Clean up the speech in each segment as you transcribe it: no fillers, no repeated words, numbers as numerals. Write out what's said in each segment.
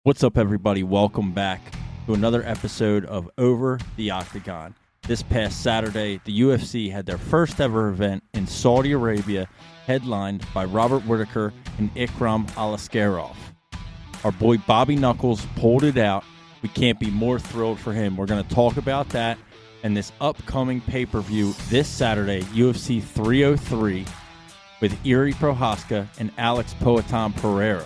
What's up, everybody? Welcome back to another episode of Over the Octagon. This past Saturday, the UFC had their first ever event in Saudi Arabia, headlined by Robert Whittaker and Ikram Alaskarov. Our boy Bobby Knuckles pulled it out. We can't be more thrilled for him. We're going to talk about that and this upcoming pay-per-view this Saturday, UFC 303, with Iri Procházka and Alex Poatan Pereira.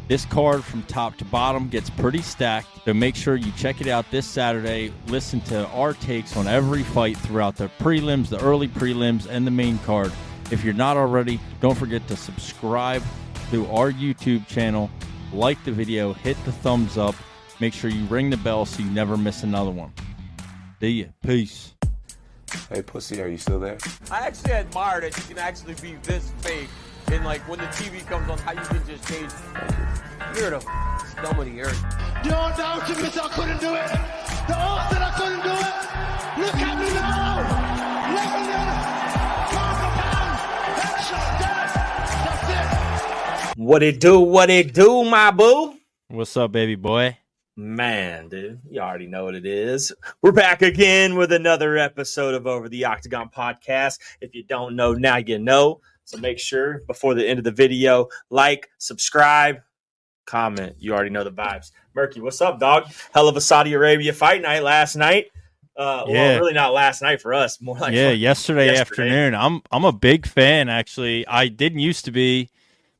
This card from top to bottom gets pretty stacked, so make sure you check it out this Saturday. Listen to our takes on every fight throughout the prelims, the early prelims, and the main card. If you're not already, don't forget to subscribe to our YouTube channel, like the video, hit the thumbs up, make sure you ring the bell so you never miss another one. See ya. Peace. Hey, pussy, are you still there? I actually admire that you can actually be this fake. And like when the TV comes on, how you can just change. You're the scum of the earth. You don't doubt me, I couldn't do it. The odds that I couldn't do it. Look at me now. Lebanon, headshot dead. That's it. What it do, my boo? What's up, baby boy? Man, dude, you already know what it is. We're back again with another episode of Over the Octagon podcast. If you don't know, now you know. So make sure before the end of the video, like, subscribe, comment. You already know the vibes. Murky, what's up, dog? Hell of a Saudi Arabia fight night last night. Well, really not last night for us. More like yesterday afternoon. I'm a big fan, actually. I didn't used to be,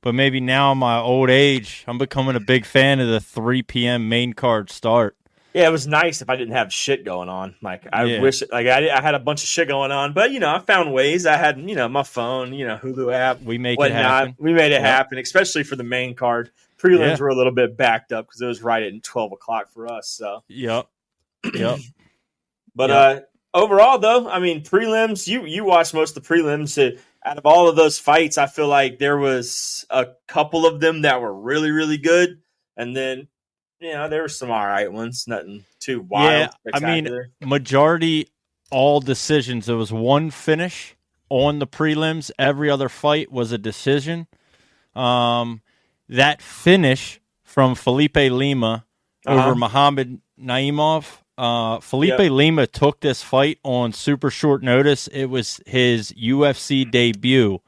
but maybe now in my old age, I'm becoming a big fan of the 3 p.m. main card start. Yeah, it was nice if I didn't have shit going on. Wish I had a bunch of shit going on, but I found ways. I had my phone, Hulu app. We make it happen. We made it happen, especially for the main card. Prelims were a little bit backed up because it was right at 12 o'clock for us. So yep. But overall, though, I mean, prelims. You watched most of the prelims. Out of all of those fights, I feel like there was a couple of them that were really, really good, and then. There were some all right ones, nothing too wild. Yeah, I mean, majority all decisions. There was one finish on the prelims. Every other fight was a decision. That finish from Felipe Lima over Muhammad Naimov. Felipe Lima took this fight on super short notice. It was his UFC debut.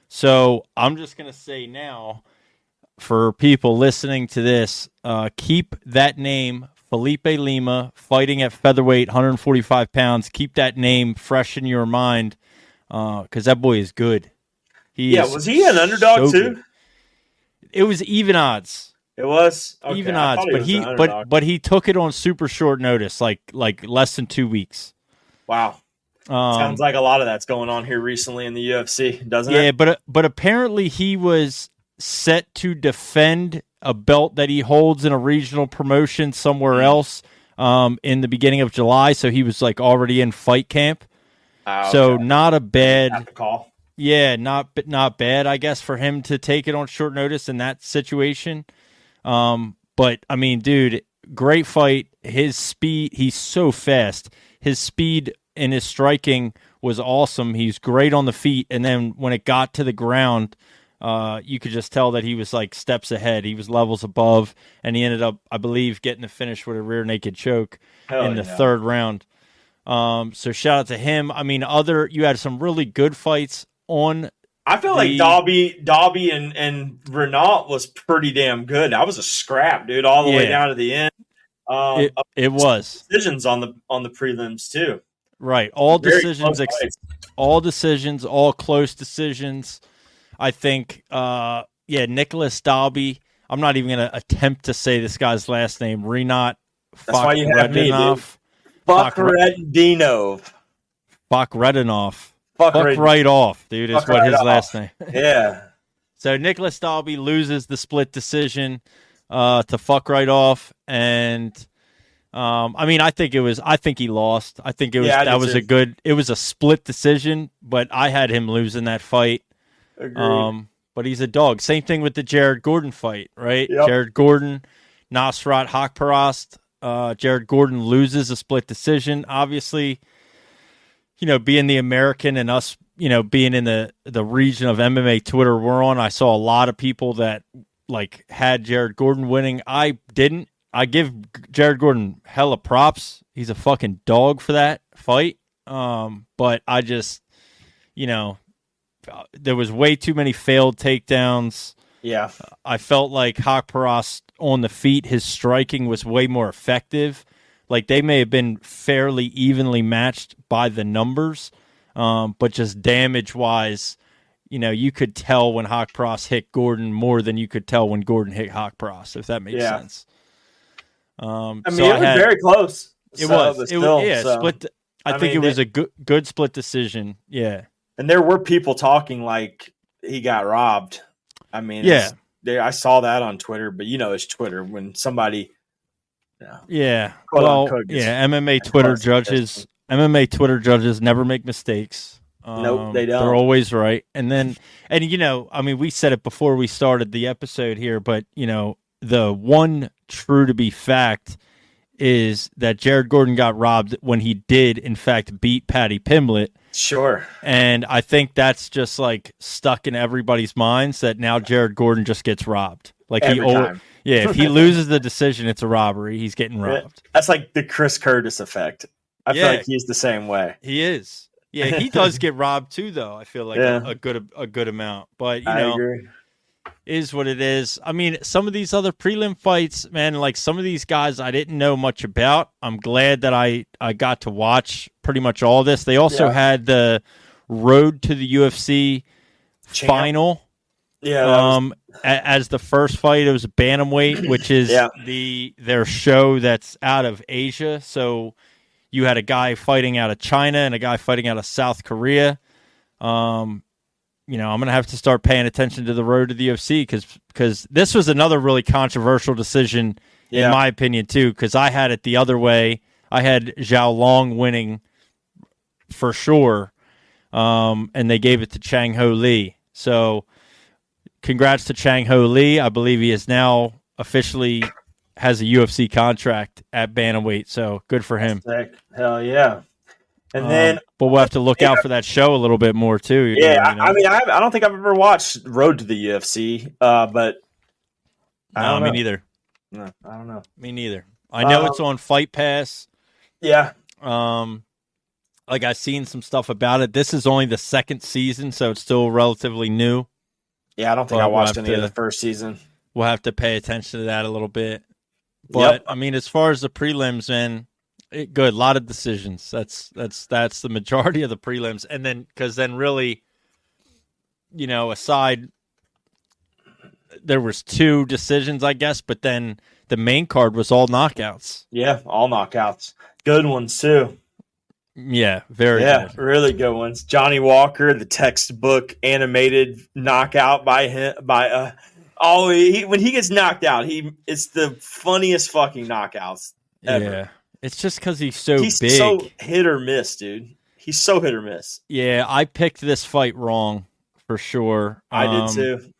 So I'm just going to say now, for people listening to this, keep that name, Felipe Lima, fighting at featherweight, 145 pounds. Keep that name fresh in your mind because that boy is good. Was he an underdog too? Good. It was even odds. It was? Okay. Even odds, but he took it on super short notice, like less than 2 weeks. Wow. Sounds like a lot of that's going on here recently in the UFC, doesn't it? Yeah, but apparently he was set to defend a belt that he holds in a regional promotion somewhere else in the beginning of July, so he was already in fight camp. So not a bad call. Yeah, not bad, I guess, for him to take it on short notice in that situation. But I mean, dude, great fight. His speed, he's so fast. His speed and his striking was awesome. He's great on the feet, and then when it got to the ground, you could just tell that he was steps ahead. He was levels above, and he ended up, I believe, getting the finish with a rear naked choke in the third round. So shout out to him. I mean, you had some really good fights on. I feel like Dobby and Renault was pretty damn good. That was a scrap, dude, all the way down to the end. It was decisions on the prelims too. Right, all decisions, all close decisions. I think, Nicholas Dalby. I'm not even going to attempt to say this guy's last name. Renat. That's why you have me, dude. Fakhretdinov. Fuck right off, dude, is what his last name. Yeah. So Nicholas Dalby loses the split decision to fuck right off, and I think he lost. I think it was it was a split decision, but I had him losing that fight. Agreed. But he's a dog. Same thing with the Jared Gordon fight, right? Yep. Jared Gordon, Nasrat Haqparast. Jared Gordon loses a split decision. Obviously, being the American and us, being in the region of MMA Twitter we're on, I saw a lot of people that like had Jared Gordon winning. I didn't. I give Jared Gordon hella props. He's a fucking dog for that fight. But I just, there was way too many failed takedowns. Yeah. I felt like Haqparast on the feet, his striking was way more effective. Like they may have been fairly evenly matched by the numbers, but just damage-wise, you could tell when Haqparast hit Gordon more than you could tell when Gordon hit Haqparast, if that makes sense. It was very close. It was. Split. I think it was a good split decision. Yeah. And there were people talking like he got robbed. I mean, I saw that on Twitter, but it's Twitter when somebody. Yeah. Well, MMA Twitter judges never make mistakes. Nope, they don't. They're always right. And then, we said it before we started the episode here, but the one true to be fact is that Jared Gordon got robbed when he did, in fact, beat Paddy Pimblett. Sure. And I think that's just like stuck in everybody's minds that now Jared Gordon just gets robbed. Like every time. Yeah, if he loses the decision, it's a robbery. He's getting robbed. That's like the Chris Curtis effect. I feel like he's the same way. He is. Yeah, he does get robbed too, though. I feel like a good amount. But I agree. Is what it is. I mean, some of these other prelim fights, man, like some of these guys I didn't know much about. I'm glad that I got to watch pretty much all this. They also had the Road to the UFC final. Yeah. As the first fight, it was bantamweight, which is their show that's out of Asia. So you had a guy fighting out of China and a guy fighting out of South Korea. I'm going to have to start paying attention to the Road to the UFC because this was another really controversial decision, in my opinion, too, because I had it the other way. I had Zhao Long winning for sure, and they gave it to Chang Ho Lee. So congrats to Chang Ho Lee. I believe he is now officially has a UFC contract at bantamweight, so good for him. Hell yeah. And then, but we'll have to look out for that show a little bit more too. I don't think I've ever watched Road to the UFC, but me neither. No, I don't know. Me neither. I know it's on Fight Pass. Yeah. Like I've seen some stuff about it. This is only the second season, so it's still relatively new. Yeah, I don't think I watched any of the first season. We'll have to pay attention to that a little bit. But I mean, as far as the prelims, man. Good, a lot of decisions. That's the majority of the prelims, and then because then really, aside, there was 2 decisions, I guess, but then the main card was all knockouts. Yeah, all knockouts, good ones too. Yeah, very good. Really good ones. Johnny Walker, the textbook animated knockout by him when he gets knocked out, it's the funniest fucking knockouts ever. Yeah. It's just because he's so big. He's so hit or miss, dude. He's so hit or miss. Yeah, I picked this fight wrong for sure. I did too.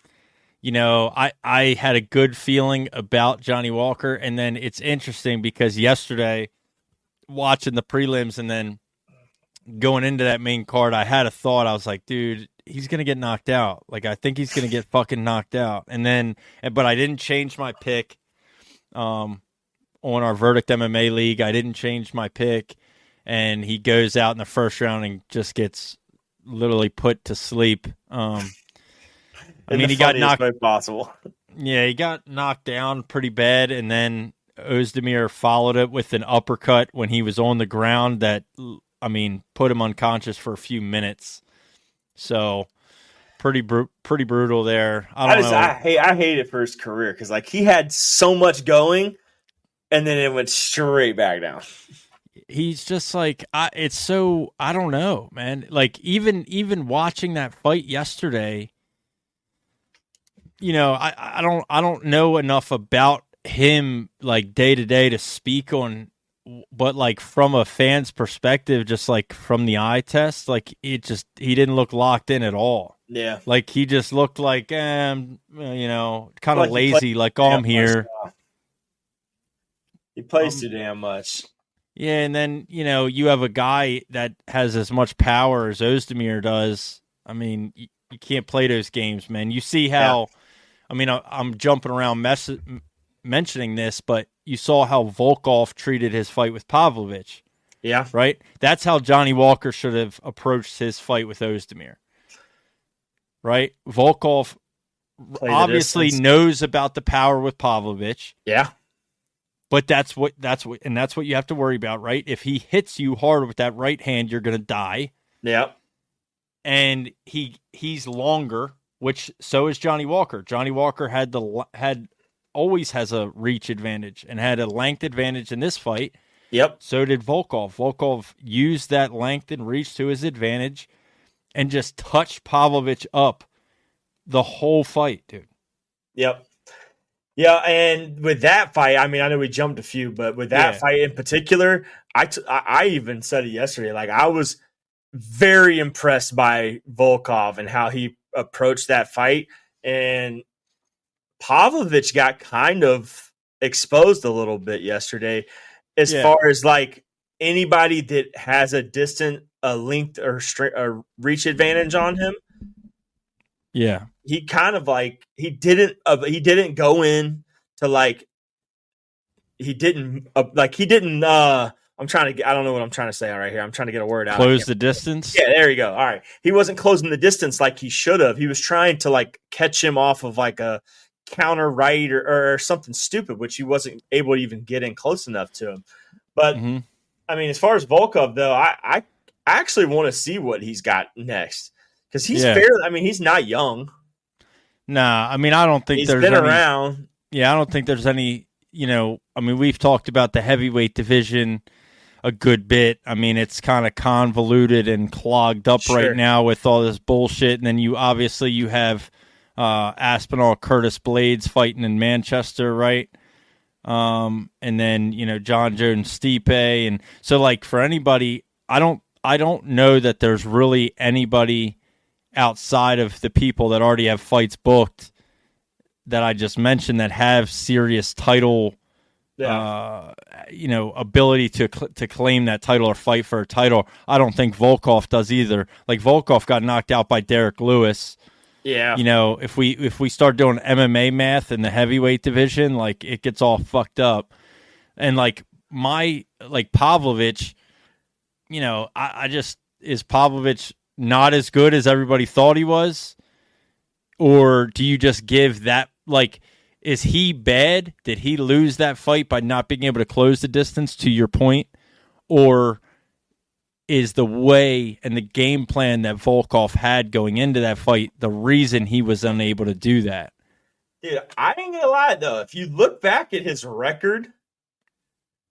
I had a good feeling about Johnny Walker, and then it's interesting because yesterday, watching the prelims and then going into that main card, I had a thought. I was like, dude, he's going to get knocked out. Like, I think he's going to get fucking knocked out. But I didn't change my pick. On our Verdict MMA League, I didn't change my pick, and he goes out in the first round and just gets literally put to sleep. He got knocked. Possible. Yeah, he got knocked down pretty bad, and then Özdemir followed it with an uppercut when he was on the ground that, put him unconscious for a few minutes. So pretty brutal there. I don't know. I hate it for his career because he had so much going. And then it went straight back down. He's just like, I don't know, man. Like even watching that fight yesterday, I don't know enough about him like day to day to speak on, but like from a fan's perspective, just like from the eye test, like he didn't look locked in at all. Yeah. Like he just looked like, kind of lazy, like, I'm here. He plays too damn much. Yeah, and then, you have a guy that has as much power as Özdemir does. I mean, you can't play those games, man. You see how I mean, I'm jumping around mentioning this, but you saw how Volkov treated his fight with Pavlovich. Yeah. Right? That's how Johnny Walker should have approached his fight with Ozdemir. Right? Volkov obviously knows about the power with Pavlovich. Yeah. But that's what you have to worry about, right? If he hits you hard with that right hand, you're going to die. Yep. And he's longer, which so is Johnny Walker. Johnny Walker always has a reach advantage and had a length advantage in this fight. Yep. So did Volkov. Volkov used that length and reach to his advantage and just touched Pavlovich up the whole fight, dude. Yep. Yeah, and with that fight, I mean, I know we jumped a few, but with that fight in particular, I even said it yesterday. Like, I was very impressed by Volkov and how he approached that fight. And Pavlovich got kind of exposed a little bit yesterday as far as like anybody that has a length or reach advantage on him. Yeah. He kind of like he didn't go in to like he didn't I'm trying to I don't know what I'm trying to say right here. I'm trying to get a word out. Close the distance. Yeah, there you go. All right. He wasn't closing the distance like he should have. He was trying to like catch him off of like a counter right or something stupid, which he wasn't able to even get in close enough to him. But I mean, as far as Volkov though, I actually want to see what he's got next. Because he's fairly, I mean, he's not young. Nah, I mean, I don't think he's there's been any, around. Yeah, I don't think there's any, I mean, we've talked about the heavyweight division a good bit. I mean, it's kind of convoluted and clogged up right now with all this bullshit. And then you have Aspinall, Curtis Blades fighting in Manchester, right? And then, John Jones, Stipe. And so, like, for anybody, I don't know that there's really anybody outside of the people that already have fights booked that I just mentioned that have serious title, ability to claim that title or fight for a title. I don't think Volkov does either. Like, Volkov got knocked out by Derek Lewis. Yeah. If we start doing MMA math in the heavyweight division, like, it gets all fucked up. And like Pavlovich, is Pavlovich not as good as everybody thought he was? Or do you just give that, like, is he bad? Did he lose that fight by not being able to close the distance, to your point? Or is the way and the game plan that Volkov had going into that fight the reason he was unable to do that? Dude, I ain't gonna lie, though. If you look back at his record,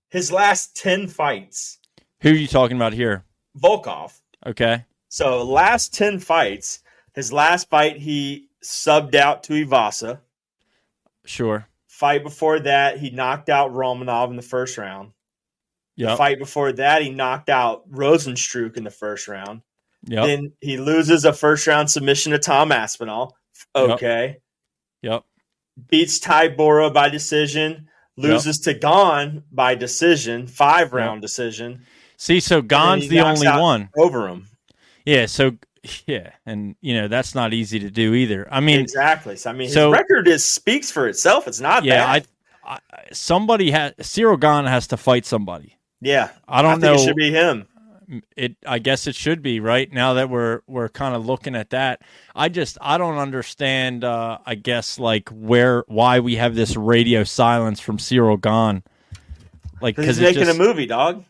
his last 10 fights. Who are you talking about here? Volkov. Okay. So last 10 fights, his last fight he subbed out to Ivasa. Sure. Fight before that, he knocked out Romanov in the first round. Yep. The fight before that, he knocked out Rosenstruck in the first round. Yep. Then he loses a first round submission to Tom Aspinall. Okay. Yep. Beats Ty Bora by decision. Loses to Gon by decision. 5-round decision. See, so Gon's the only one over him. Yeah, so and that's not easy to do either. I mean, exactly. So I mean, his record speaks for itself. It's not bad. Cyril Gane has to fight somebody. Yeah, I don't know. It should be him. I guess it should be, right? Now that we're kind of looking at that, I don't understand. I guess like why we have this radio silence from Cyril Gane. Like, because he's making a movie, dog.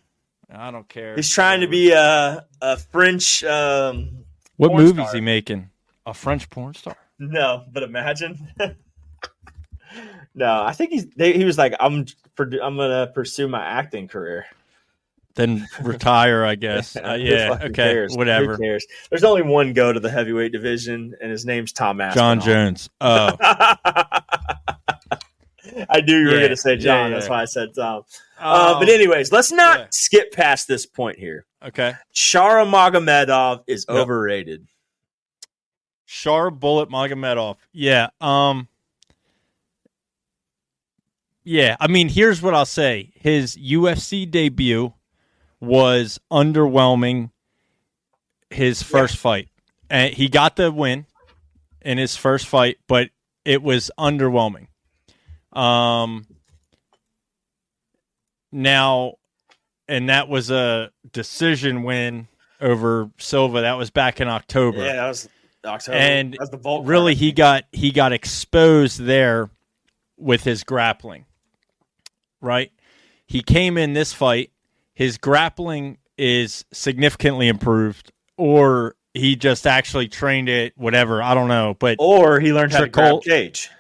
I don't care. He's trying to be a French. What movie is he making? A French porn star? No, but imagine. No, I think he was like, I'm gonna pursue my acting career. Then retire, I guess. Yeah, okay, cares? Whatever. Who cares? There's only one go to the heavyweight division, and his name's Tom Aspinall. John Jones. Oh. I knew you were going to say John. That's why I said Tom. But anyways, let's not skip past this point here. Okay. Shara Magomedov is overrated. Shara Bullet Magomedov. Yeah. Yeah. I mean, here's what I'll say. His UFC debut was underwhelming. His first fight. And he got the win in his first fight, but it was underwhelming. Now, and that was a decision win over Silva. That was back in October. Yeah, that was October. And that was the Volk really, card. he got exposed there with his grappling. Right? He came in this fight. His grappling is significantly improved, or he just actually trained it. Whatever, I don't know. But or he learned how to grab cage.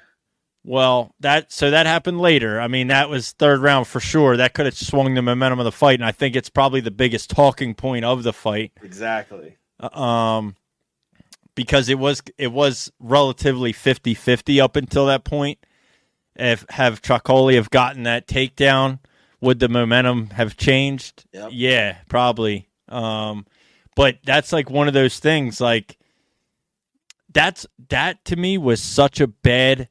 Well, that happened later. I mean, that was third round for sure. That could have swung the momentum of the fight, and I think it's probably the biggest talking point of the fight. Exactly. Because it was relatively 50-50 up until that point. Have Tricoli have gotten that takedown, would the momentum have changed? Yep. Yeah, probably. But that's like one of those things. Like that to me was such a bad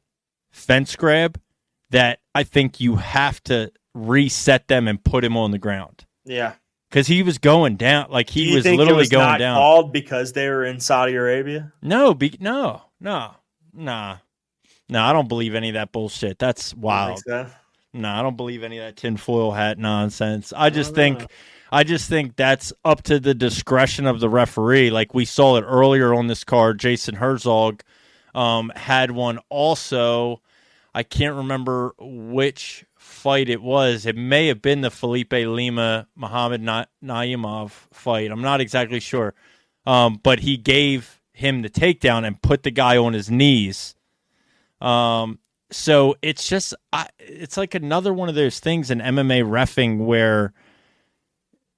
fence grab that I think you have to reset them and put him on the ground. Yeah. Because he was going down. Like he was think literally it was going not down. Called because they were in Saudi Arabia? No, I don't believe any of that bullshit. That's wild. So? No, I don't believe any of that tinfoil hat nonsense. I just think that's up to the discretion of the referee. Like we saw it earlier on this card. Jason Herzog had one also. I can't remember which fight it was. It may have been the Felipe Lima Muhammad Naimov fight. I'm not exactly sure. But he gave him the takedown and put the guy on his knees. So it's just it's like another one of those things in MMA reffing where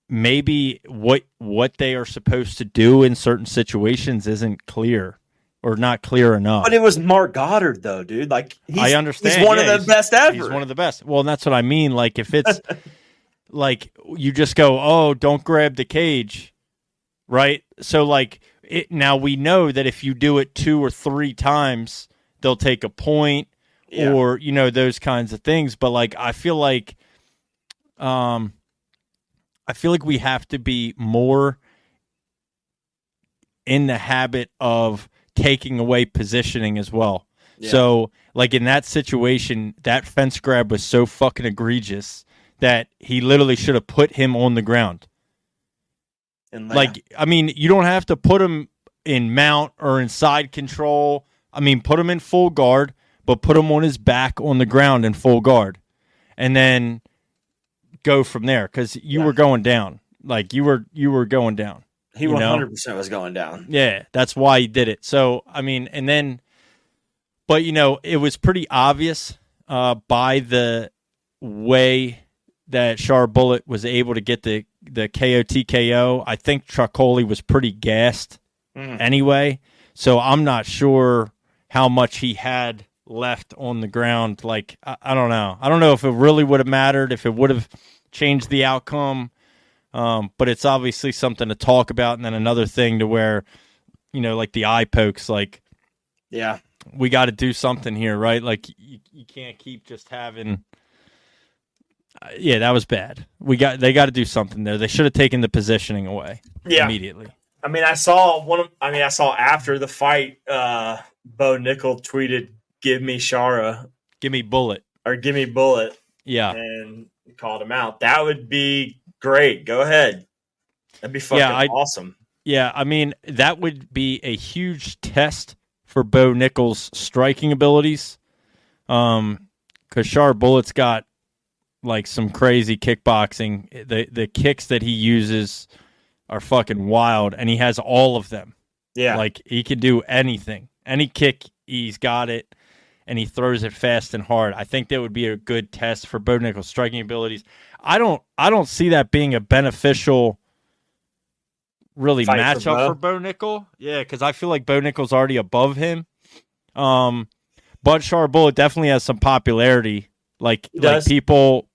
maybe what they are supposed to do in certain situations isn't clear. Or not clear enough. But it was Mark Goddard, though, dude. Like I understand. He's one of the best ever. He's one of the best. Well, and that's what I mean. Like if it's like you just go, oh, don't grab the cage, right? So like now we know that if you do it 2 or 3 times, they'll take a point, or those kinds of things. But like I feel like we have to be more in the habit of taking away positioning as well. Yeah. So, like in that situation, that fence grab was so fucking egregious that he literally should have put him on the ground. Like, I mean, you don't have to put him in mount or in side control. I mean, put him in full guard, but put him on his back on the ground in full guard. And then go from there, because you were going down. Like, you were going down. He 100% was going down. Yeah, that's why he did it. So, I mean, and then, but, it was pretty obvious by the way that Char Bullet was able to get the KO TKO. I think Tricoli was pretty gassed anyway. So I'm not sure how much he had left on the ground. Like, I don't know. I don't know if it really would have mattered, if it would have changed the outcome. But it's obviously something to talk about. And then another thing to where, like the eye pokes, like, yeah, we got to do something here, right? Like you can't keep just having, that was bad. They got to do something there. They should have taken the positioning away immediately. I mean, I saw after the fight, Bo Nickel tweeted, "Give me Shara, give me Bullet, or give me Bullet." Yeah, and called him out. That would be great. Go ahead. That'd be fucking awesome. Yeah, I mean, that would be a huge test for Bo Nickel's striking abilities. Because Char Bullet's got like some crazy kickboxing. The kicks that he uses are fucking wild, and he has all of them. Yeah. Like, he can do anything. Any kick, he's got it, and he throws it fast and hard. I think that would be a good test for Bo Nickel's striking abilities. I don't see that being a beneficial really matchup for Bo Nickel. Yeah, because I feel like Bo Nickel's already above him. But Char Bullet definitely has some popularity. Like people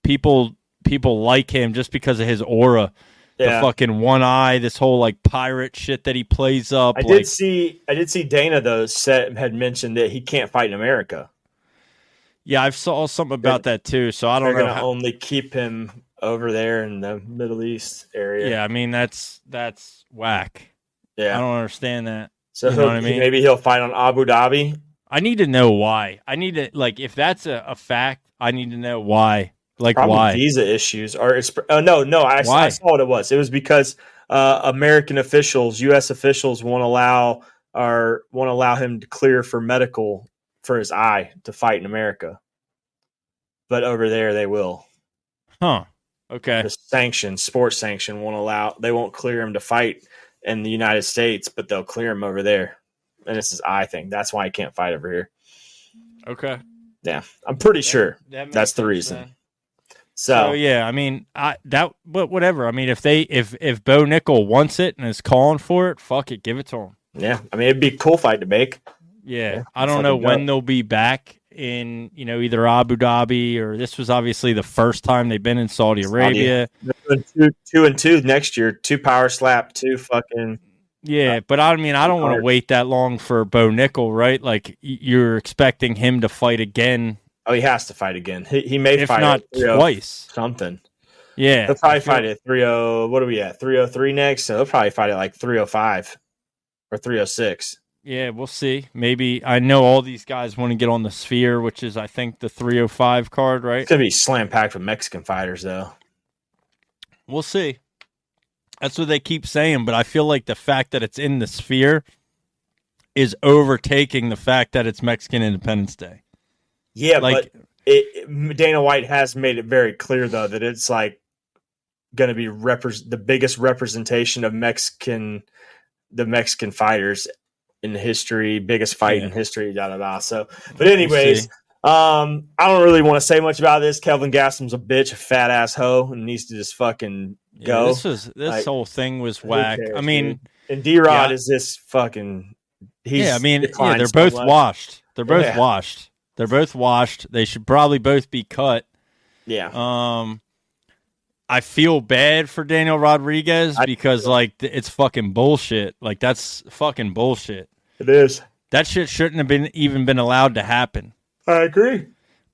like him just because of his aura. Yeah. The fucking one eye, this whole like pirate shit that he plays up. I did see Dana though had mentioned that he can't fight in America. Yeah, I saw something about that too. So I don't know. They're gonna only keep him over there in the Middle East area. Yeah, I mean that's whack. Yeah, I don't understand that. So you know what I mean? Maybe he'll fight on Abu Dhabi. I need to know why. I need to, like, if that's a fact, I need to know why. Like, Probably why? visa issues, or it's no. I saw what it was. It was because American officials, U.S. officials, won't allow him to clear for medical for his eye to fight in America, but over there they will. Huh. Okay. The sports sanction won't allow. They won't clear him to fight in the United States, but they'll clear him over there. And it's his eye thing. That's why he can't fight over here. Okay. Yeah, I'm pretty sure that's the reason. Then. So yeah, I mean, but whatever. I mean, if Bo Nickel wants it and is calling for it, fuck it, give it to him. Yeah, I mean, it'd be a cool fight to make. Yeah, I don't know when they'll be back in, either Abu Dhabi, or this was obviously the first time they've been in Saudi Arabia. They're 2-2 next year. 2 power slap, 2 fucking. Yeah, but I mean, I don't want to wait that long for Bo Nickel, right? Like, you're expecting him to fight again. Oh, he has to fight again. He may if fight not twice. Something. Yeah. He'll probably fight at 3-0. What are we at? 303 next? So he'll probably fight at like 305 or 306. Yeah, we'll see. Maybe. I know all these guys want to get on the Sphere, which is, I think, the 305 card, right? It's going to be slam-packed with Mexican fighters, though. We'll see. That's what they keep saying, but I feel like the fact that it's in the Sphere is overtaking the fact that it's Mexican Independence Day. Yeah, like, but Dana White has made it very clear, though, that it's like going to be the biggest representation of the Mexican fighters in history, biggest fight in history, So, but anyways, I don't really want to say much about this. Kelvin Gastelum's a bitch, a fat ass hoe, and needs to just fucking go. This whole thing was whack. Cares, I mean, dude? And D-Rod is this fucking. They're both washed. They're both washed. They're both washed. They should probably both be cut. Yeah. I feel bad for Daniel Rodriguez because it's fucking bullshit. Like, that's fucking bullshit. It is. That shit shouldn't have even been allowed to happen. I agree.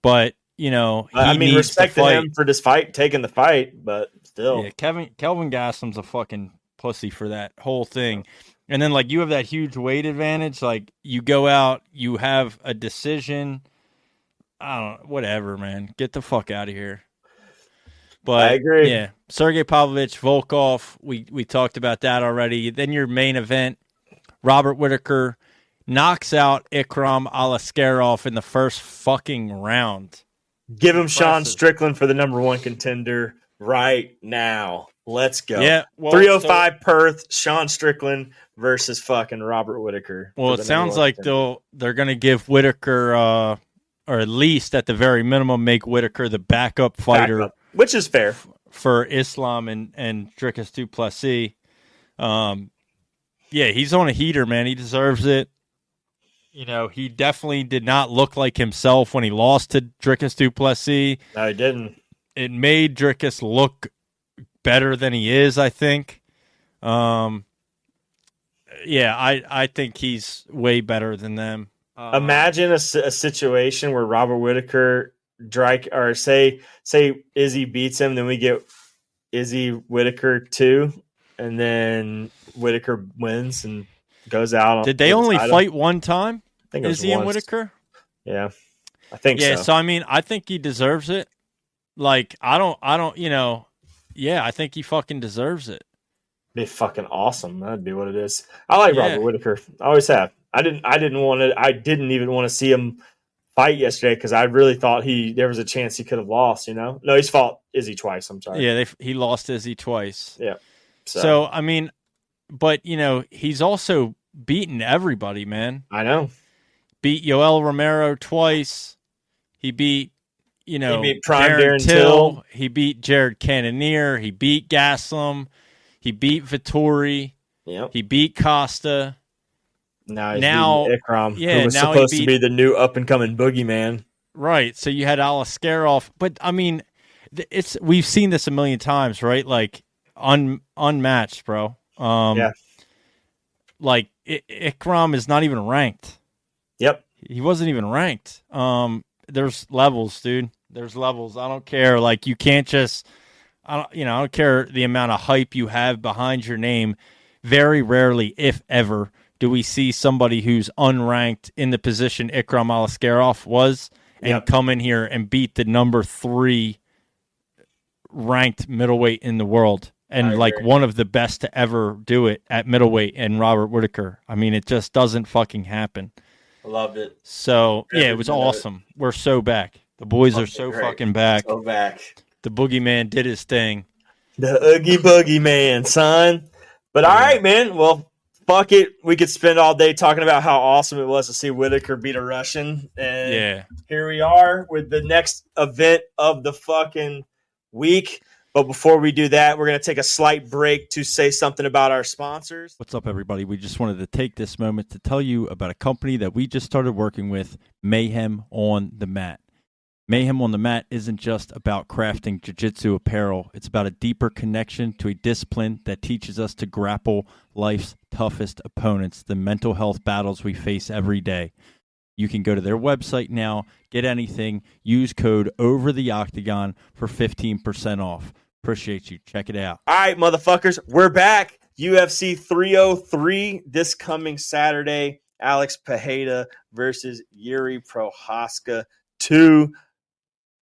But, respect to him for this fight, taking the fight, but still. Yeah, Kelvin Gastelum's a fucking pussy for that whole thing. And then, you have that huge weight advantage. Like, you go out, you have a decision. I don't know, whatever, man. Get the fuck out of here. But I agree. Yeah, Sergey Pavlovich, Volkov, we talked about that already. Then your main event, Robert Whittaker knocks out Ikram Alaskarov in the first fucking round. Give him Sean Strickland for the number 1 contender right now. Let's go. Yeah, 305 Perth, Sean Strickland versus fucking Robert Whittaker. Well, it sounds like they're going to give Whittaker, or at least at the very minimum, make Whittaker the backup fighter. Which is fair. For Islam and Dricus du Plessis. Yeah, he's on a heater, man. He deserves it. He definitely did not look like himself when he lost to Dricus du Plessis. No, he didn't. It made Dricus look better than he is, I think. Yeah, I think he's way better than them. Imagine a situation where Robert Whittaker, say Izzy beats him, then we get Izzy Whittaker 2, and then Whittaker wins and goes out. Did they only fight one time? I think it was Izzy and Whittaker? Yeah, I think so. Yeah, so I mean, I think he deserves it. Like, I don't, yeah, I think he fucking deserves it. Be fucking awesome. That'd be what it is. I like Robert Whittaker. I always have. I didn't even want to see him fight yesterday because I really thought there was a chance he could have lost. No, he's fought Izzy twice. I'm sorry. Yeah, he lost Izzy twice. Yeah. So I mean, but he's also beaten everybody, man. I know. Beat Yoel Romero twice. He beat he beat Prime Darren Till. He beat Jared Cannonier. He beat Gastelum. He beat Vittori. Yep. He beat Costa. Now he's beating Ikram, who was supposed to be the new up-and-coming boogeyman. Right, so you had Alaskarov. But, I mean, we've seen this a million times, right? Like, unmatched, bro. Yeah. Like, Ikram is not even ranked. Yep. He wasn't even ranked. There's levels, dude. There's levels. I don't care. Like, you can't just... I don't care the amount of hype you have behind your name. Very rarely, if ever, do we see somebody who's unranked in the position Ikram Alaskarov was and come in here and beat the number 3 ranked middleweight in the world and like one of the best to ever do it at middleweight and Robert Whitaker. I mean, it just doesn't fucking happen. I loved it. So, yeah, it was awesome. We're so back. The boys are so fucking back. So back. The boogeyman did his thing. The Oogie Boogie Man, son. But all right, man. Well, fuck it. We could spend all day talking about how awesome it was to see Whitaker beat a Russian. And here we are with the next event of the fucking week. But before we do that, we're going to take a slight break to say something about our sponsors. What's up, everybody? We just wanted to take this moment to tell you about a company that we just started working with, Mayhem on the Mat. Mayhem on the Mat isn't just about crafting jiu-jitsu apparel. It's about a deeper connection to a discipline that teaches us to grapple life's toughest opponents, the mental health battles we face every day. You can go to their website now, get anything, use code OVERTHEOCTAGON for 15% off. Appreciate you. Check it out. All right, motherfuckers, we're back. UFC 303 this coming Saturday. Alex Pereira versus Yuri Procházka 2.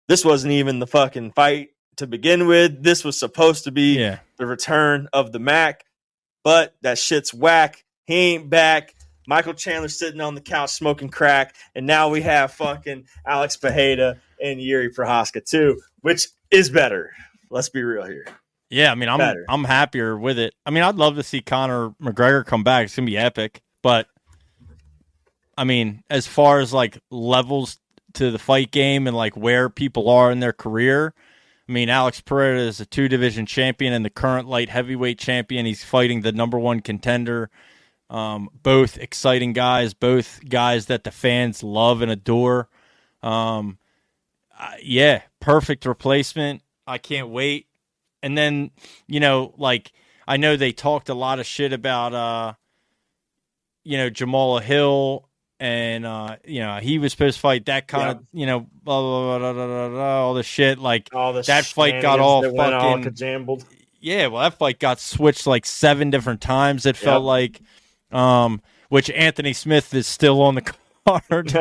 This wasn't even the fucking fight to begin with. This was supposed to be the return of the Mac, but that shit's whack. He ain't back. Michael Chandler sitting on the couch smoking crack, and now we have fucking Alex Pereira and Yuri Procházka too, which is better. Let's be real here. Yeah, I mean, I'm happier with it. I mean, I'd love to see Conor McGregor come back. It's gonna be epic, but I mean, as far as like levels to the fight game and like where people are in their career, I mean, Alex Pereira is a 2-division champion and the current light heavyweight champion. He's fighting the number 1 contender. Both exciting guys, both guys that the fans love and adore. Yeah, perfect replacement. I can't wait. And then, you know, like, I know they talked a lot of shit about, you know, Jamal Hill. And, you know, he was supposed to fight that kind of, you know, blah, blah, blah, blah, blah, blah, all the shit. Like, that fight got all fucking... Yeah, well, that fight got switched like 7 different times, it felt like. Which Anthony Smith is still on the card.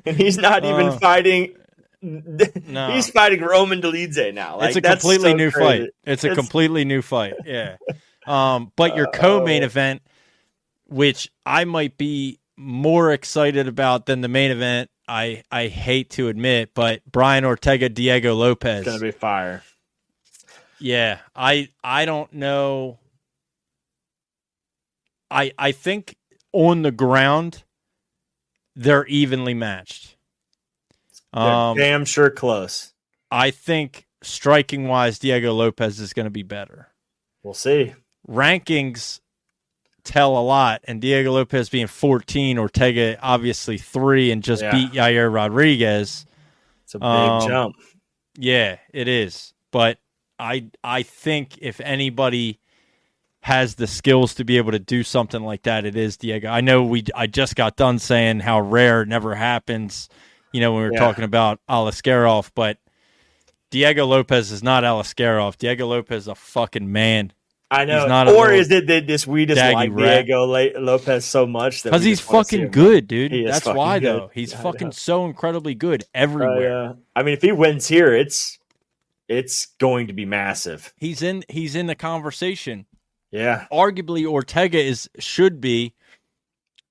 And he's not even fighting... No. He's fighting Roman Dolidze now. Like, it's a completely new fight. It's a completely new fight, yeah. But your co-main event, which I might be more excited about than the main event, I hate to admit, but Brian Ortega, Diego Lopez. It's going to be fire. Yeah, I don't know. I think on the ground, they're evenly matched. They're damn sure close. I think striking-wise, Diego Lopez is going to be better. We'll see. Rankings tell a lot, and Diego Lopez being 14, Ortega obviously 3, and just beat Yair Rodriguez. It's a big jump. Yeah, it is. But I think if anybody has the skills to be able to do something like that, it is Diego. I know I just got done saying how rare it never happens, you know, when we were talking about Alaskarov, but Diego Lopez is not Alaskarov. Diego Lopez is a fucking man. I know. Or is it that we just like Diego Lopez so much that because he's fucking good, dude? That's why, good. Though. He's fucking so incredibly good everywhere. I mean, if he wins here, it's going to be massive. He's in the conversation. Yeah. Arguably, Ortega should be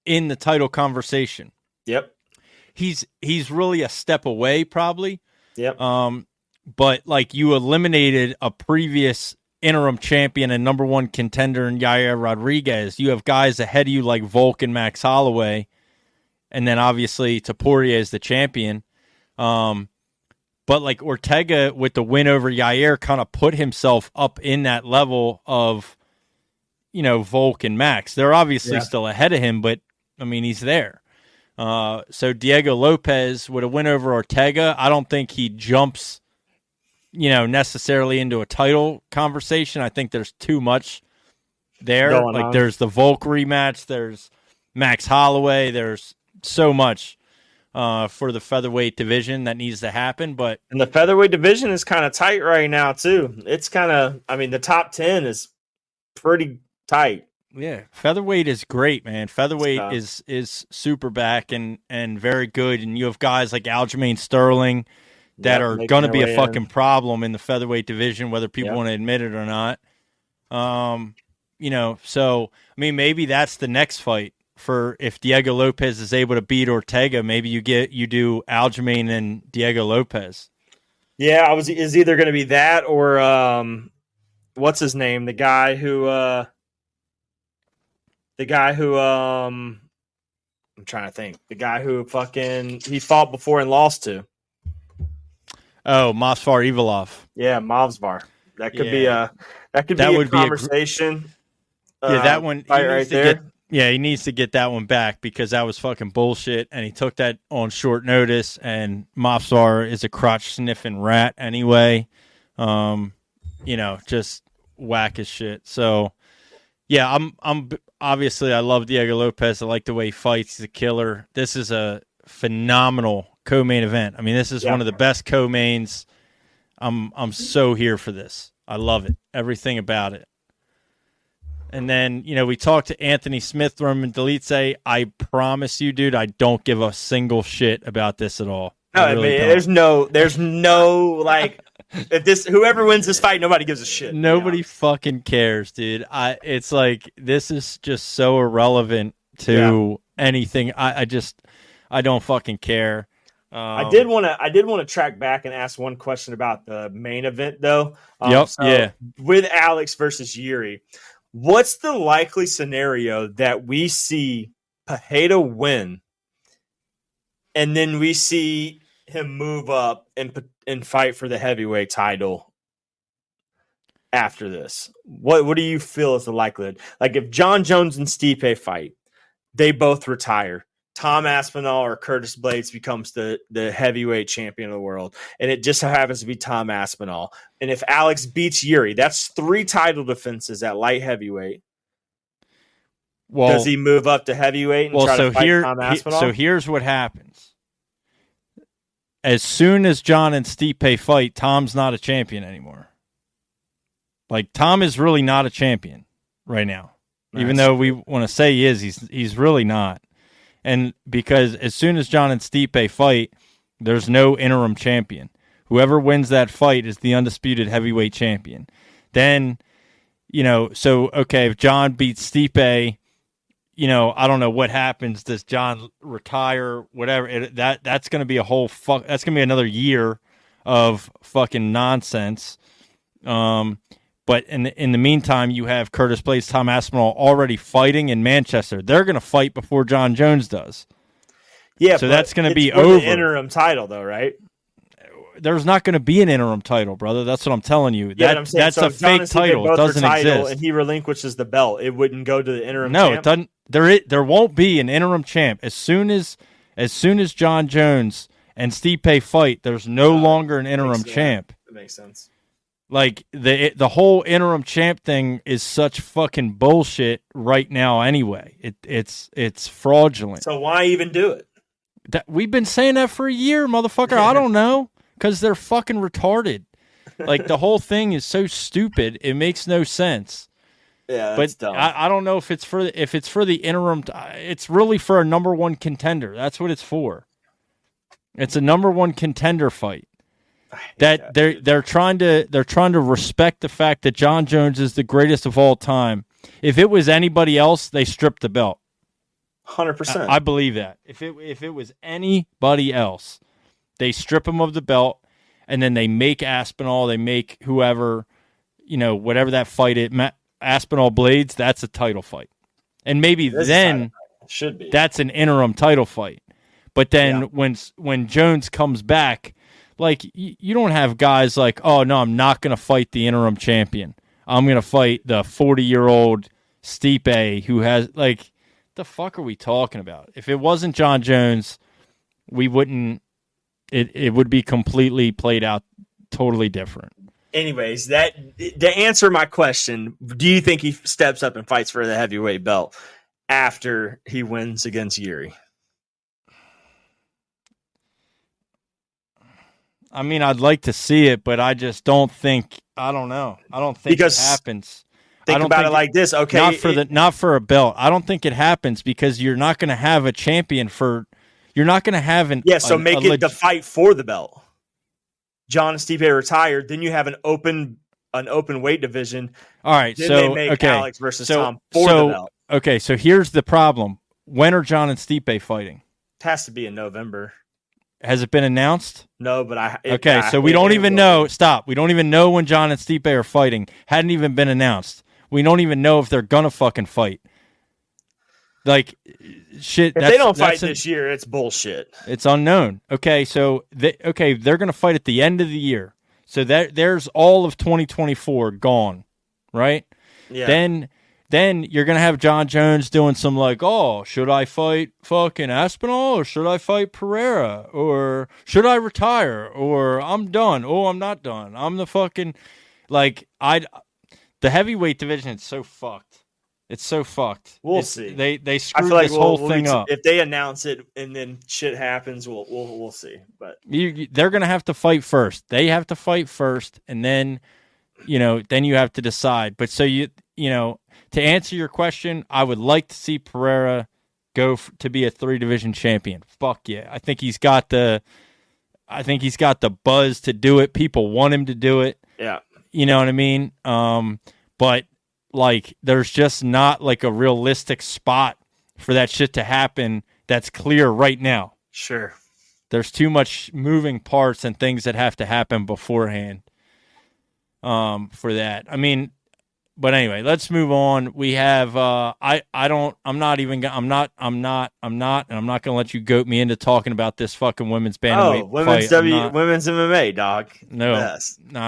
in the title conversation. Yep. He's really a step away, probably. Yep. But like you eliminated a previous interim champion and number 1 contender in Yair Rodriguez. You have guys ahead of you like Volk and Max Holloway, and then obviously Topuria is the champion. But like Ortega with the win over Yair kind of put himself up in that level of, you know, Volk and Max. They're obviously still ahead of him, but I mean, he's there. So Diego Lopez with a win over Ortega, I don't think he jumps, you know, necessarily into a title conversation. I think there's too much there. There's the Volk rematch, there's Max Holloway, there's so much for the featherweight division that needs to happen. And the featherweight division is kind of tight right now too. It's kind of, I mean, the top 10 is pretty tight. Yeah, featherweight is great, man. Featherweight So, is super back and very good, and you have guys like Aljamain Sterling that yep, are making going to their be a way fucking in. problem in the featherweight division, whether people Yep. want to admit it or not. So I mean, maybe that's the next fight for if Diego Lopez is able to beat Ortega. Maybe you do Aljamain and Diego Lopez. Yeah, is either going to be that or what's his name? I'm trying to think. The guy who fucking he fought before and lost to. Oh, Movsar Evloev. Yeah, Movsar. That could be Yeah. a conversation. Yeah, that one fight he needs right to there. get. Yeah, he needs to get that one back because that was fucking bullshit, and he took that on short notice. And Mopsar is a crotch sniffing rat anyway. Just whack as shit. So, yeah, I'm obviously I love Diego Lopez. I like the way he fights. He's a killer. This is a phenomenal co-main event. I mean, this is one of the best co-mains. I'm so here for this. I love it. Everything about it. And then, we talked to Anthony Smith, Roman Delice. I promise you, dude, I don't give a single shit about this at all. No, I really don't. there's no like if whoever wins this fight, nobody gives a shit. Nobody fucking cares, dude. It's like this is just so irrelevant to anything. I don't fucking care. I did want to track back and ask one question about the main event though. With Alex versus Yuri. What's the likely scenario that we see Pereira win, and then we see him move up and fight for the heavyweight title after this? What do you feel is the likelihood? Like if John Jones and Stipe fight, they both retire. Tom Aspinall or Curtis Blades becomes the heavyweight champion of the world, and it just so happens to be Tom Aspinall. And if Alex beats Yuri, that's 3 title defenses at light heavyweight. Well, does he move up to heavyweight and try to fight Tom Aspinall? So here's what happens. As soon as John and Stipe fight, Tom's not a champion anymore. Like, Tom is really not a champion right now. Nice. Even though we want to say he is, he's really not. And because as soon as John and Stipe fight, there's no interim champion. Whoever wins that fight is the undisputed heavyweight champion. Then, if John beats Stipe, I don't know what happens. Does John retire? Whatever. That's going to be that's going to be another year of fucking nonsense. But in the meantime, you have Curtis Blades, Tom Aspinall already fighting in Manchester. They're going to fight before John Jones does. Yeah, so that's going to be over. The interim title, though, right? There's not going to be an interim title, brother. That's what I'm telling you. That's so a fake title. It doesn't exist. And he relinquishes the belt. It wouldn't go to the interim. No, champ? It doesn't. There won't be an interim champ as soon as John Jones and Stipe fight. There's no longer an interim champ. That makes sense. Like the whole interim champ thing is such fucking bullshit right now. Anyway, it's fraudulent. So why even do it? We've been saying that for a year, motherfucker. I don't know, because they're fucking retarded. Like the whole thing is so stupid. It makes no sense. Yeah, that's dumb. I don't know if it's for the interim. It's really for a number one contender. That's what it's for. It's a number one contender fight. That they're trying to respect the fact that John Jones is the greatest of all time. If it was anybody else, they stripped the belt. 100%. I believe that. If it was anybody else, they strip him of the belt, and then they make Aspinall, they make whoever, whatever that fight is, Aspinall Blades. That's a title fight, and maybe then should be that's an interim title fight. But then when Jones comes back. Like, you don't have guys like, oh, no, I'm not going to fight the interim champion. I'm going to fight the 40-year-old Stipe who has, like, the fuck are we talking about? If it wasn't John Jones, we wouldn't, it would be completely played out totally different. Anyways, to answer my question, do you think he steps up and fights for the heavyweight belt after he wins against Yuri? I mean, I'd like to see it, but I just don't think. I don't know. I don't think it happens. Think about it like this. Okay, not for a belt. I don't think it happens because you're not going to have a champion for. You're not going to have an. Yeah, so make it the fight for the belt. John and Stipe retired. Then you have an open weight division. All right, then so they make Alex versus Tom for the belt. Okay, so here's the problem. When are John and Stipe fighting? It has to be in November. Has it been announced? No, but so we don't even know. Stop. We don't even know when John and Stipe are fighting. Hadn't even been announced. We don't even know if they're gonna fucking fight. Like, shit. If they don't fight this year, it's bullshit. It's unknown. Okay, so they're gonna fight at the end of the year. So there's all of 2024 gone, right? Yeah. Then you're going to have John Jones doing some like, oh, should I fight fucking Aspinall or should I fight Pereira or should I retire or I'm done. Oh, I'm not done. I'm the fucking the heavyweight division is so fucked. It's so fucked. We'll see. They screwed this whole thing up. If they announce it and then shit happens, we'll see. But they're going to have to fight first. They have to fight first and then you have to decide. But so to answer your question, I would like to see Pereira go to be a 3-division champion. Fuck yeah. I think he's got the buzz to do it. People want him to do it. Yeah. You know what I mean? But like there's just not like a realistic spot for that shit to happen that's clear right now. Sure. There's too much moving parts and things that have to happen beforehand. For that. I mean, but anyway, let's move on. We have I'm not going to let you goat me into talking about this fucking women's bantamweight fight. Women's MMA, dog. No, I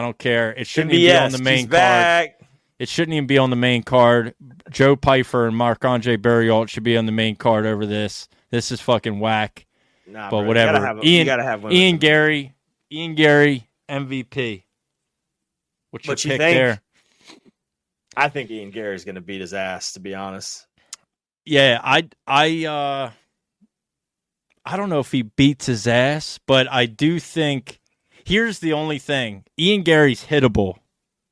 don't care. It shouldn't even be on the main card. Back. It shouldn't even be on the main card. Joe Pyfer and Marc-Andre Barriault should be on the main card over this. This is fucking whack. Nah, but bro, whatever. You gotta have Ian Gary, MVP. What's your pick there? I think Ian Gary's going to beat his ass, to be honest. Yeah, I don't know if he beats his ass, but I do think here's the only thing. Ian Gary's hittable.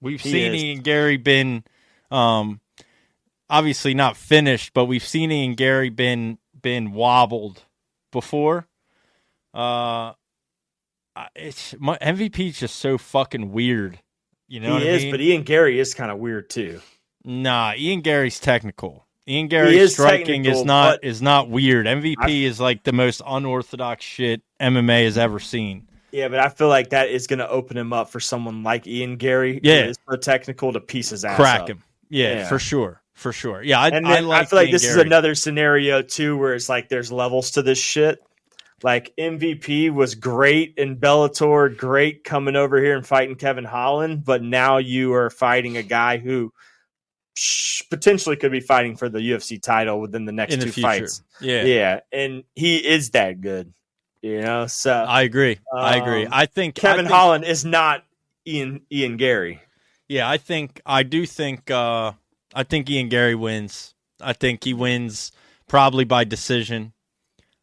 We've seen Ian Gary been obviously not finished, but we've seen Ian Gary been wobbled before. MVP is just so fucking weird. You know what I mean? But Ian Gary is kind of weird too. Nah, Ian Gary's technical. Ian Gary's striking is not weird. MVP is like the most unorthodox shit MMA has ever seen. Yeah, but I feel like that is going to open him up for someone like Ian Gary. Yeah, who is so technical to piece his ass crack up. Him. Yeah, for sure. Yeah, I feel like Ian this Gary. is another scenario too, where it's like there's levels to this shit. Like MVP was great in Bellator, great coming over here and fighting Kevin Holland, but now you are fighting a guy who potentially could be fighting for the UFC title within the next two fights. Yeah, and he is that good, So I agree. I think Kevin Holland is not Ian Gary. Yeah, I think Ian Gary wins. I think he wins probably by decision.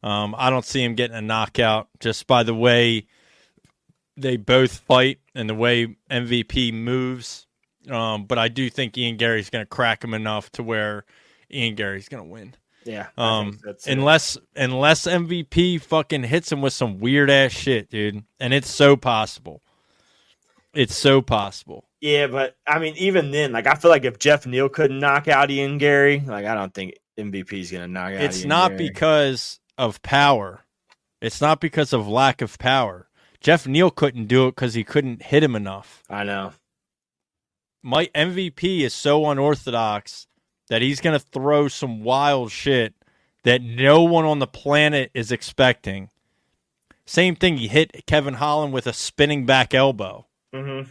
I don't see him getting a knockout just by the way they both fight and the way MVP moves. But I do think Ian Gary's going to crack him enough to where Ian Gary's going to win. Yeah. Unless MVP fucking hits him with some weird ass shit, dude. And it's so possible. Yeah, but I mean, even then, like I feel like if Jeff Neal couldn't knock out Ian Gary, like I don't think MVP's going to knock out. It's not Gary. Because of power. It's not because of lack of power. Jeff Neal couldn't do it because he couldn't hit him enough. I know. My MVP is so unorthodox that he's going to throw some wild shit that no one on the planet is expecting. Same thing, he hit Kevin Holland with a spinning back elbow. Mm-hmm.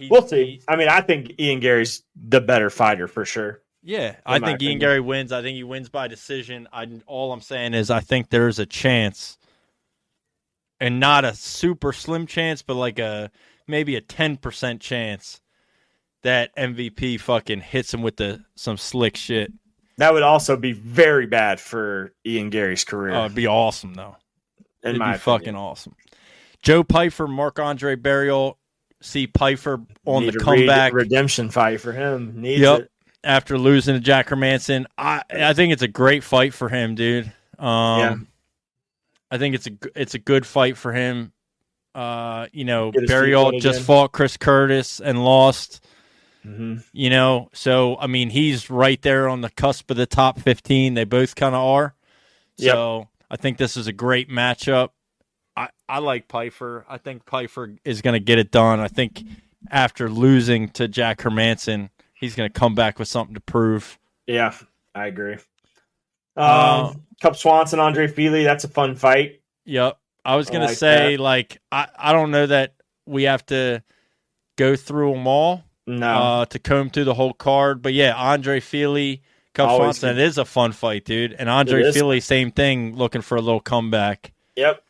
We'll see. I mean, I think Ian Gary's the better fighter for sure. Yeah, I think Ian Gary wins. I think he wins by decision. All I'm saying is I think there's a chance, and not a super slim chance, but like maybe a 10% chance that MVP fucking hits him with some slick shit. That would also be very bad for Ian Gary's career. Oh, it'd be awesome though. It'd be fucking awesome. Joe Pyfer, Marc-Andre Barriault, see Pfeiffer on Need the a comeback. redemption fight for him. Needs Yep. it. After losing to Jack Hermanson. I think it's a great fight for him, dude. Yeah. I think it's a good fight for him. Get his feet Burial wet just again. fought Chris Curtis and lost. Mm-hmm. So I mean, he's right there on the cusp of the top 15. They both kind of are. Yep. So I think this is a great matchup. I like Pfeiffer. I think Pfeiffer is going to get it done. I think after losing to Jack Hermanson, he's going to come back with something to prove. Yeah, I agree. Cup Swanson, Andre Fili, that's a fun fight. Yep. I was going to like say, that. I don't know that we have to go through them all No. to comb through the whole card. But yeah, Andre Fili, Cup Always Swanson, good. it is a fun fight, dude. And Andre It is. Fili, same thing, looking for a little comeback. Yep.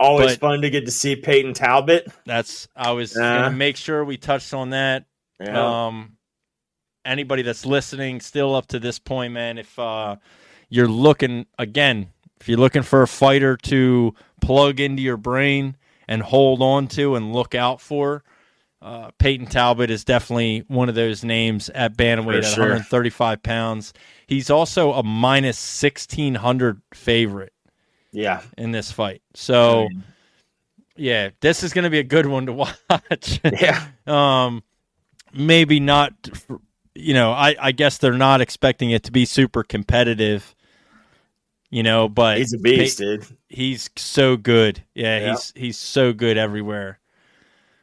Always But- fun to get to see Peyton Talbot. I was going to make sure we touched on that. Yeah. Anybody that's listening still up to this point, man, if you're looking for a fighter to plug into your brain and hold on to and look out for, Peyton Talbot is definitely one of those names at bantamweight at 135 pounds. He's also a minus 1,600 favorite Yeah. in this fight. So, yeah, this is going to be a good one to watch. Yeah. Maybe not, I guess they're not expecting it to be super competitive, but He's a beast, dude. he's so good. Yeah, Yeah. he's so good everywhere.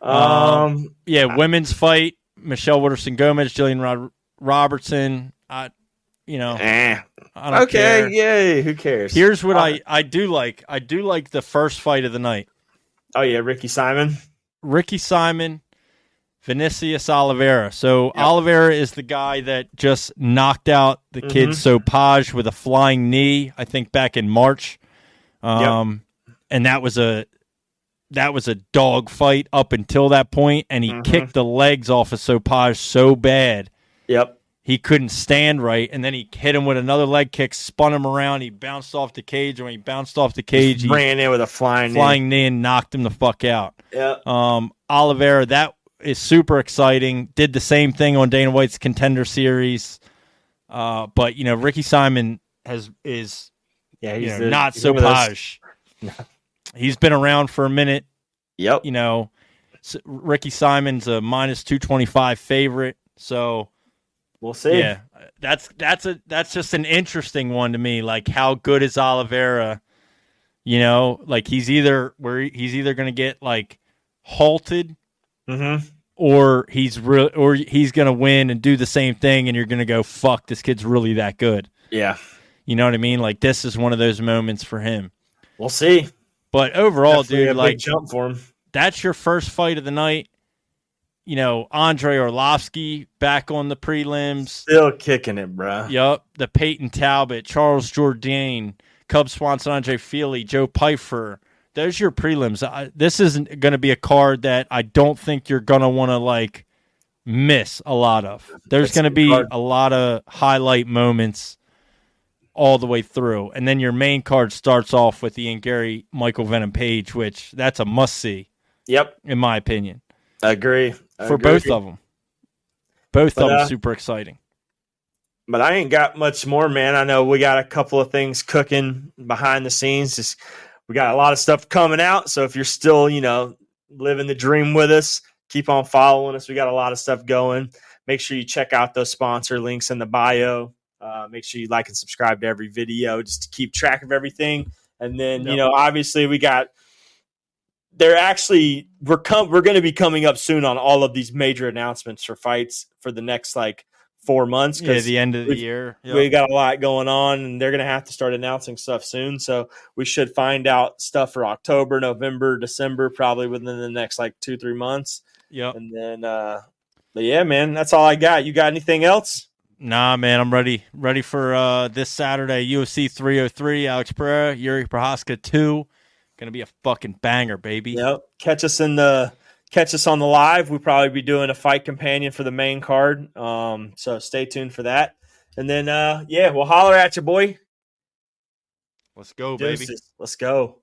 Women's fight, Michelle Waterson-Gomez, Jillian Robertson. I don't Okay, care. yay. Who cares? Here's what I do like. I do like the first fight of the night. Oh, yeah, Ricky Simon. Ricky Simon, Vinicius Oliveira. So Oliveira is the guy that just knocked out the kid Sopage with a flying knee, I think back in March. And that was a dog fight up until that point, and he kicked the legs off of Sopage so bad. Yep. He couldn't stand right, and then he hit him with another leg kick, spun him around, he bounced off the cage, and when he bounced off the cage, he ran in with a flying knee and knocked him the fuck out. Yeah. Oliveira, that is super exciting. Did the same thing on Dana White's Contender Series. But Ricky Simon is not Sopage. He's been around for a minute. Yep. Ricky Simon's a minus 225 favorite. So we'll see. Yeah, that's just an interesting one to me. Like, how good is Oliveira? Like he's either going to get like halted, or he's going to win and do the same thing, and you're going to go, fuck, this kid's really that good. Yeah. You know what I mean? Like, this is one of those moments for him. We'll see. But overall, Definitely dude, a like, big jump for him. That's your first fight of the night. Andre Arlovsky back on the prelims. Still kicking it, bro. Yup. The Peyton Talbot, Charles Jourdain, Cub Swanson, Andre Fili, Joe Pfeiffer. Those are your prelims. This isn't going to be a card that I don't think you're going to want to, like, miss a lot of. There's going to be a lot of highlight moments all the way through. And then your main card starts off with Ian Gary, Michael Venom Page, which that's a must-see. Yep. In my opinion. I agree. Both of them. Both of them super exciting. But I ain't got much more, man. I know we got a couple of things cooking behind the scenes. We got a lot of stuff coming out. So if you're still, living the dream with us, keep on following us. We got a lot of stuff going. Make sure you check out those sponsor links in the bio. Make sure you like and subscribe to every video just to keep track of everything. And then, obviously we're going to be coming up soon on all of these major announcements for fights for the next 4 months. Yeah, the end of the year. Yep. We got a lot going on, and they're going to have to start announcing stuff soon. So we should find out stuff for October, November, December, probably within the next 2-3 months. Yep. And then, but yeah, man, that's all I got. You got anything else? Nah, man, I'm ready for this Saturday, UFC 303, Alex Pereira, Yuri Procházka 2. Gonna be a fucking banger, baby. Yep. Catch us on the live. We'll probably be doing a fight companion for the main card. So stay tuned for that. And then we'll holler at you, boy. Let's go, baby. Let's go.